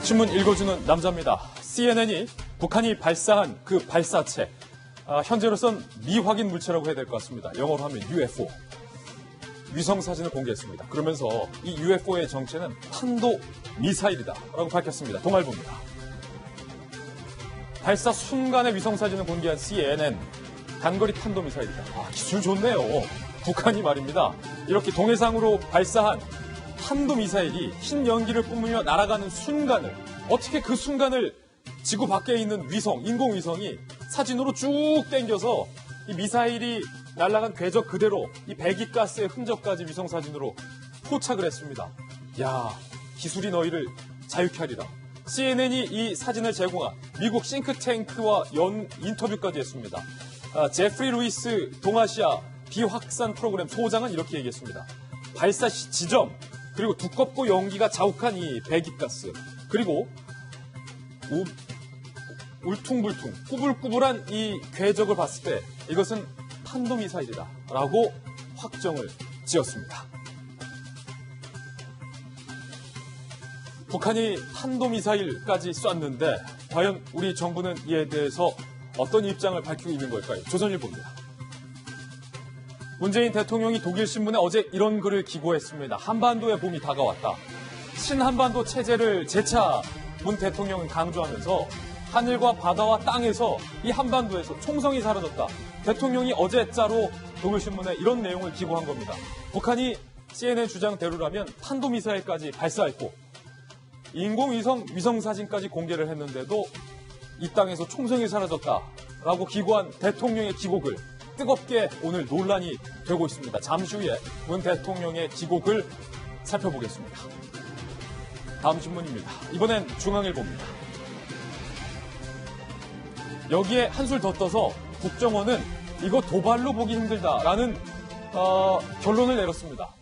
신문 읽어주는 남자입니다. CNN이 북한이 발사한 그 발사체, 현재로선 미확인 물체라고 해야 될 것 같습니다. 영어로 하면 UFO. 위성 사진을 공개했습니다. 그러면서 이 UFO의 정체는 탄도 미사일이다라고 밝혔습니다. 동아일보입니다. 발사 순간의 위성 사진을 공개한 CNN, 단거리 탄도 미사일이다. 기술 좋네요. 북한이 말입니다. 이렇게 동해상으로 발사한 탄도 미사일이 흰 연기를 뿜으며 날아가는 순간을, 어떻게 그 순간을 지구 밖에 있는 위성, 인공위성이 사진으로 쭉 당겨서 이 미사일이 날아간 궤적 그대로 이 배기가스의 흔적까지 위성 사진으로 포착을 했습니다. 야, 기술이 너희를 자유케 하리라. CNN이 이 사진을 제공한 미국 싱크탱크와 인터뷰까지 했습니다. 제프리 루이스 동아시아 비확산 프로그램 소장은 이렇게 얘기했습니다. 발사 지점, 그리고 두껍고 연기가 자욱한 이 배기가스, 그리고 울퉁불퉁 꾸불꾸불한 이 궤적을 봤을 때 이것은 탄도미사일이다 라고 확정을 지었습니다. 북한이 탄도미사일까지 쐈는데 과연 우리 정부는 이에 대해서 어떤 입장을 밝히고 있는 걸까요? 조선일보입니다. 문재인 대통령이 독일 신문에 어제 이런 글을 기고했습니다. 한반도의 봄이 다가왔다. 신한반도 체제를 재차 문 대통령은 강조하면서 하늘과 바다와 땅에서 이 한반도에서 총성이 사라졌다. 대통령이 어제자로 독일 신문에 이런 내용을 기고한 겁니다. 북한이 CNN 주장대로라면 탄도미사일까지 발사했고 인공위성 위성사진까지 공개를 했는데도 이 땅에서 총성이 사라졌다라고 기고한 대통령의 기고글, 뜨겁게 오늘 논란이 되고 있습니다. 잠시 후에 문 대통령의 기고글 살펴보겠습니다. 다음 신문입니다. 이번엔 중앙일보입니다. 여기에 한술 더 떠서 국정원은 이거 도발로 보기 힘들다라는 결론을 내렸습니다.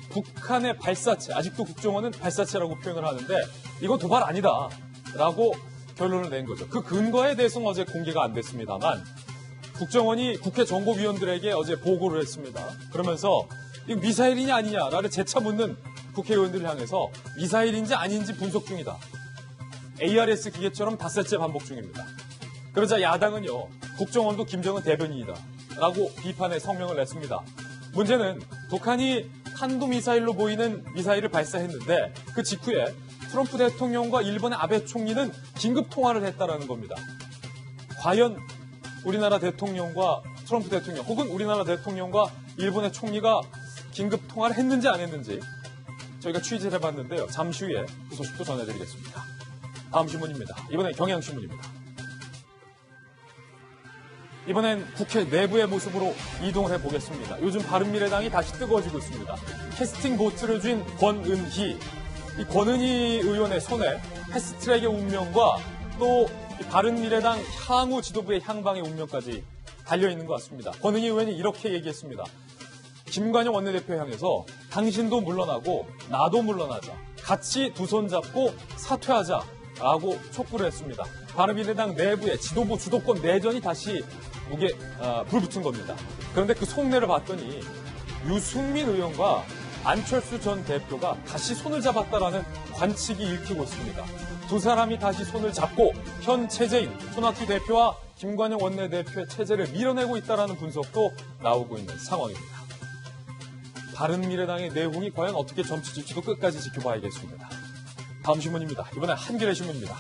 북한의 발사체, 아직도 국정원은 발사체라고 표현을 하는데 이거 도발 아니다라고 결론을 낸 거죠. 그 근거에 대해서는 어제 공개가 안 됐습니다만 국정원이 국회 정보위원들에게 어제 보고를 했습니다. 그러면서 이거 미사일이냐 아니냐를 재차 묻는 국회의원들을 향해서 미사일인지 아닌지 분석 중이다. ARS 기계처럼 닷새째 반복 중입니다. 그러자 야당은요, 국정원도 김정은 대변인이다 라고 비판의 성명을 냈습니다. 문제는 북한이 탄도미사일로 보이는 미사일을 발사했는데 그 직후에 트럼프 대통령과 일본의 아베 총리는 긴급 통화를 했다라는 겁니다. 과연 우리나라 대통령과 트럼프 대통령 혹은 우리나라 대통령과 일본의 총리가 긴급 통화를 했는지 안 했는지 저희가 취재를 해봤는데요. 잠시 후에 그 소식도 전해드리겠습니다. 다음 신문입니다. 이번엔 경향신문입니다. 이번엔 국회 내부의 모습으로 이동을 해보겠습니다. 요즘 바른미래당이 다시 뜨거워지고 있습니다. 캐스팅 보트를 쥔 권은희, 이 권은희 의원의 손에 패스트트랙의 운명과 또 바른미래당 향후 지도부의 향방의 운명까지 달려있는 것 같습니다. 권은희 의원이 이렇게 얘기했습니다. 김관영 원내대표 향해서 당신도 물러나고 나도 물러나자. 같이 두 손 잡고 사퇴하자라고 촉구를 했습니다. 바른미래당 내부의 지도부 주도권 내전이 다시 불붙은 겁니다. 그런데 그 속내를 봤더니 유승민 의원과 안철수 전 대표가 다시 손을 잡았다라는 관측이 읽히고 있습니다. 두 사람이 다시 손을 잡고 현 체제인 손학규 대표와 김관영 원내대표의 체제를 밀어내고 있다라는 분석도 나오고 있는 상황입니다. 바른미래당의 내홍이 과연 어떻게 점치질지도 끝까지 지켜봐야겠습니다. 다음 신문입니다. 이번엔 한겨레 신문입니다.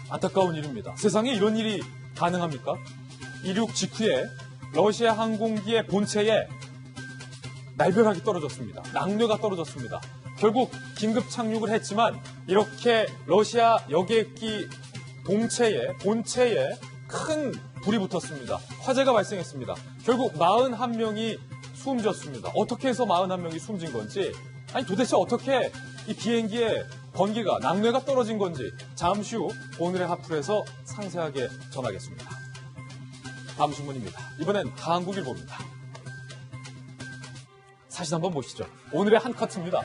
안타까운 일입니다. 세상에 이런 일이 가능합니까? 이륙 직후에 러시아 항공기의 본체에 날벼락이 떨어졌습니다. 낙뢰가 떨어졌습니다. 결국 긴급 착륙을 했지만 이렇게 러시아 여객기 본체에 큰 불이 붙었습니다. 화재가 발생했습니다. 결국 41명이 숨졌습니다. 어떻게 해서 41명이 숨진 건지, 아니 도대체 어떻게 이 비행기에 번개가, 낙뢰가 떨어진 건지 잠시 후 오늘의 하풀에서 상세하게 전하겠습니다. 다음 신문입니다. 이번엔 한국일보입니다. 사진 한번 보시죠. 오늘의 한 카트입니다.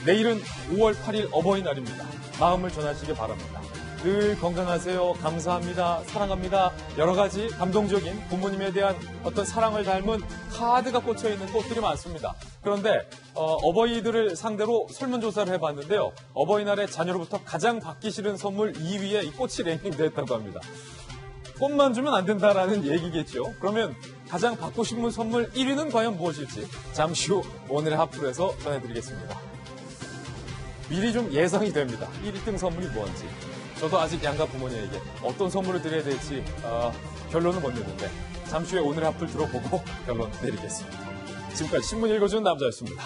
내일은 5월 8일 어버이날입니다. 마음을 전하시기 바랍니다. 늘 건강하세요, 감사합니다, 사랑합니다, 여러 가지 감동적인 부모님에 대한 어떤 사랑을 담은 카드가 꽂혀있는 꽃들이 많습니다. 그런데 어버이들을 상대로 설문조사를 해봤는데요. 어버이날에 자녀로부터 가장 받기 싫은 선물 2위에 이 꽃이 랭킹됐다고 합니다. 꽃만 주면 안 된다라는 얘기겠죠. 그러면 가장 받고 싶은 선물 1위는 과연 무엇일지 잠시 후 오늘의 하프에서 전해드리겠습니다. 미리 좀 예상이 됩니다. 1등 선물이 뭔지. 저도 아직 양가 부모님에게 어떤 선물을 드려야 될지 결론은 못 내는데 잠시 후에 오늘의 하프를 들어보고 결론 내리겠습니다. 지금까지 신문 읽어주는 남자였습니다.